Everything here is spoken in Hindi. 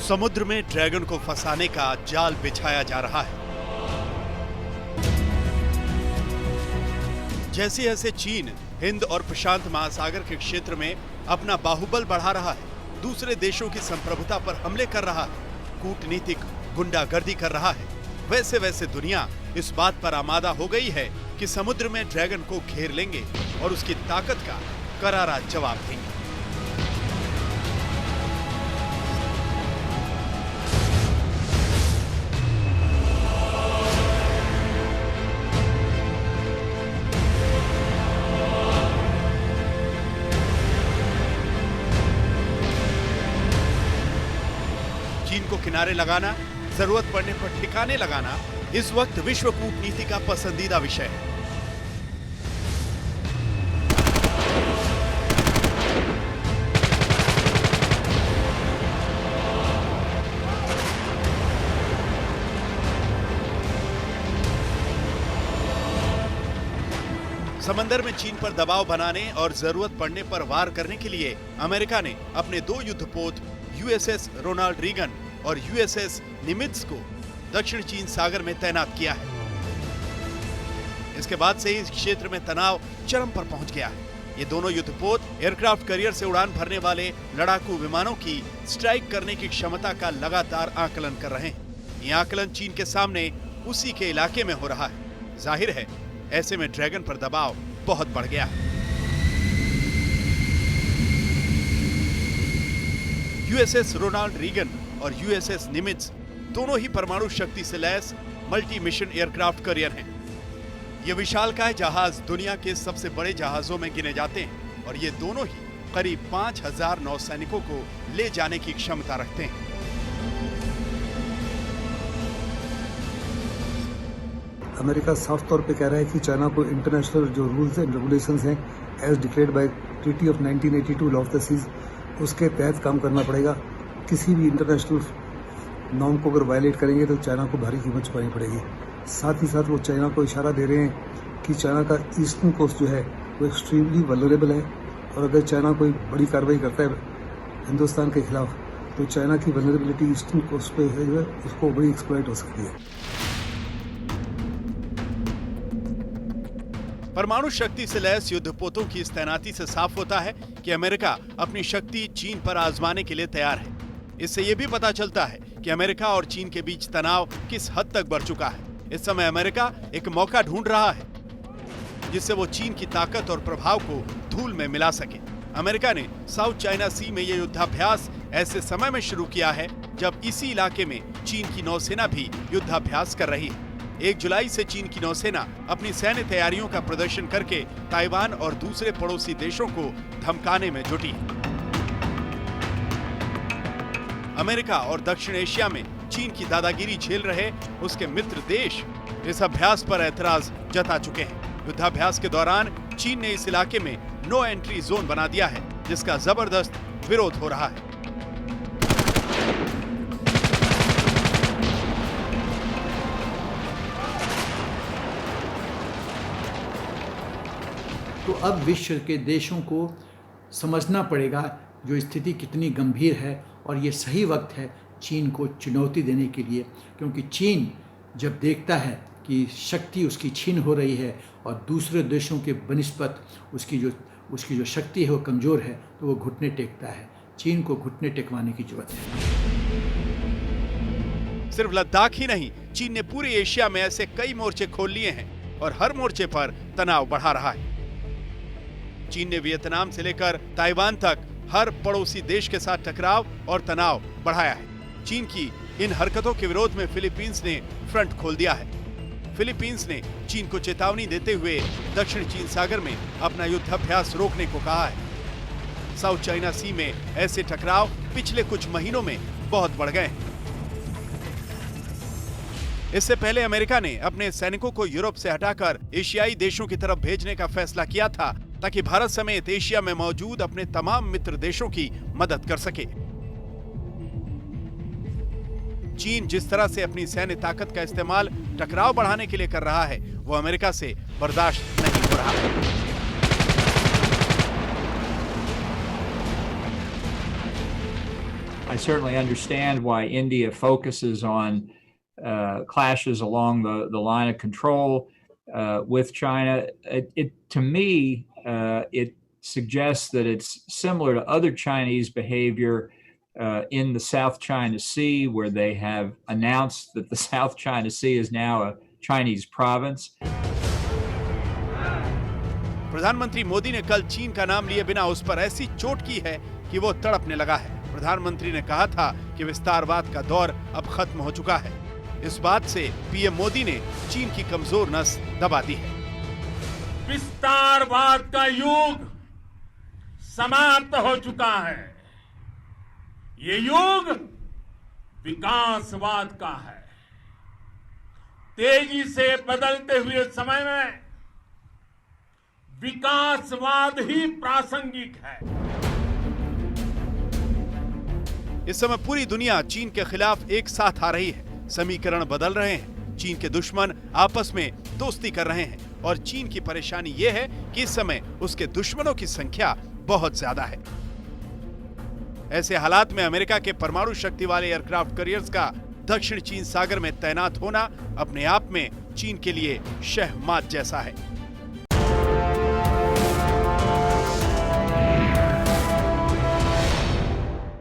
समुद्र में ड्रैगन को फंसाने का जाल बिछाया जा रहा है। जैसे जैसे चीन हिंद और प्रशांत महासागर के क्षेत्र में अपना बाहुबल बढ़ा रहा है, दूसरे देशों की संप्रभुता पर हमले कर रहा है, कूटनीतिक गुंडागर्दी कर रहा है, वैसे वैसे दुनिया इस बात पर आमादा हो गई है कि समुद्र में ड्रैगन को घेर लेंगे और उसकी ताकत का करारा जवाब देंगे। चीन को किनारे लगाना, जरूरत पड़ने पर ठिकाने लगाना इस वक्त विश्व कूटनीति का पसंदीदा विषय है। समंदर में चीन पर दबाव बनाने और जरूरत पड़ने पर वार करने के लिए अमेरिका ने अपने दो युद्धपोत यूएसएस रोनाल्ड रीगन और यूएसएस निमित्ज को दक्षिण चीन सागर में तैनात किया है। इसके बाद से ही इस क्षेत्र में तनाव चरम पर पहुंच गया है। ये दोनों युद्धपोत एयरक्राफ्ट कैरियर से उड़ान भरने वाले लड़ाकू विमानों की स्ट्राइक करने की क्षमता का लगातार आकलन कर रहे हैं। ये आकलन चीन के सामने उसी के इलाके में हो रहा है। जाहिर है ऐसे में ड्रैगन पर दबाव बहुत बढ़ गया है। यूएसएस रोनाल्ड रीगन और यूएसएस निमित्ज दोनों ही परमाणु शक्ति से lace multi mission aircraft carrier हैं। ये विशालकाय जहाज दुनिया के सबसे बड़े जहाजों में गिने जाते हैं और ये दोनों ही करीब 5000 नौसैनिकों को ले जाने की क्षमता रखते हैं। अमेरिका साफ तौर पे कह रहा है कि चाइना को इंटरनेशनल जो रूल्स एंड रेगुलेशंस हैं as declared by treaty of 1982 law of the seas उसके तहत काम करना पड़ेगा। किसी भी इंटरनेशनल नॉर्म को अगर वायलेट करेंगे तो चाइना को भारी कीमत चुकानी पड़ेगी। साथ ही साथ वो चाइना को इशारा दे रहे हैं कि चाइना का ईस्टर्न कोस्ट जो है वो एक्सट्रीमली वल्नरेबल है और अगर चाइना कोई बड़ी कार्रवाई करता है हिंदुस्तान के खिलाफ तो चाइना की वल्नरेबिलिटी ईस्टर्न कोस्ट पे है उसको बड़ी एक्सप्लॉइट हो सकती है। परमाणु शक्ति से लैस युद्धपोतों की इस तैनाती से साफ होता है कि अमेरिका अपनी शक्ति चीन पर आजमाने के लिए तैयार है। इससे यह भी पता चलता है कि अमेरिका और चीन के बीच तनाव किस हद तक बढ़ चुका है। इस समय अमेरिका एक मौका ढूंढ रहा है जिससे वो चीन की ताकत और प्रभाव को धूल में मिला सके। अमेरिका ने साउथ चाइना सी में यह युद्धाभ्यास ऐसे समय में शुरू किया है जब इसी इलाके में चीन की नौसेना भी युद्धाभ्यास कर रही है। 1 जुलाई से चीन की नौसेना अपनी सैन्य तैयारियों का प्रदर्शन करके ताइवान और दूसरे पड़ोसी देशों को धमकाने में जुटी है। अमेरिका और दक्षिण एशिया में चीन की दादागिरी झेल रहे उसके मित्र देश इस अभ्यास पर ऐतराज जता चुके हैं। युद्धाभ्यास के दौरान चीन ने इस इलाके में नो एंट्री जोन बना दिया है जिसका जबरदस्त विरोध हो रहा है। तो अब विश्व के देशों को समझना पड़ेगा जो स्थिति कितनी गंभीर है और ये सही वक्त है चीन को चुनौती देने के लिए, क्योंकि चीन जब देखता है कि शक्ति उसकी छीन हो रही है और दूसरे देशों के बनिस्पत उसकी जो शक्ति है वो कमज़ोर है तो वो घुटने टेकता है। चीन को घुटने टेकवाने की जरूरत है। सिर्फ लद्दाख ही नहीं, चीन ने पूरे एशिया में ऐसे कई मोर्चे खोल लिए हैं और हर मोर्चे पर तनाव बढ़ा रहा है। चीन ने वियतनाम से लेकर ताइवान तक हर पड़ोसी देश के साथ टकराव और तनाव बढ़ाया है। चीन की इन हरकतों के विरोध में फिलीपींस ने फ्रंट खोल दिया है। फिलीपींस ने चीन को चेतावनी देते हुए दक्षिण चीन सागर में अपना युद्धाभ्यास रोकने को कहा है। साउथ चाइना सी में ऐसे टकराव पिछले कुछ महीनों में बहुत बढ़ गए हैं। इससे पहले अमेरिका ने अपने सैनिकों को यूरोप से हटाकर एशियाई देशों की तरफ भेजने का फैसला किया था ताकि भारत समेत एशिया में मौजूद अपने तमाम मित्र देशों की मदद कर सके। चीन जिस तरह से अपनी सैन्य ताकत का इस्तेमाल टकराव बढ़ाने के लिए कर रहा है वो अमेरिका से बर्दाश्त नहीं हो रहा है। I certainly understand why India focuses on clashes along the line of control with China. To me, it suggests that it's similar to other Chinese behavior in the South China Sea, where they have announced that the South China Sea is now a Chinese province. प्रधानमंत्री मोदी ने कल चीन का नाम लिए बिना उस पर ऐसी चोट की है कि वो तड़पने लगा है। प्रधानमंत्री ने कहा था कि विस्तारवाद का दौर अब खत्म हो चुका है। इस बात से पीएम मोदी ने चीन की कमजोर नस दबा दी है। विस्तारवाद का युग समाप्त हो चुका है। ये युग विकासवाद का है। तेजी से बदलते हुए समय में विकासवाद ही प्रासंगिक है। इस समय पूरी दुनिया चीन के खिलाफ एक साथ आ रही है। समीकरण बदल रहे हैं। चीन के दुश्मन आपस में दोस्ती कर रहे हैं और चीन की परेशानी यह है कि इस समय उसके दुश्मनों की संख्या बहुत ज्यादा है। ऐसे हालात में अमेरिका के परमाणु शक्ति वाले एयरक्राफ्ट कैरियर्स का दक्षिण चीन सागर में तैनात होना अपने आप में चीन के लिए शहमात जैसा है।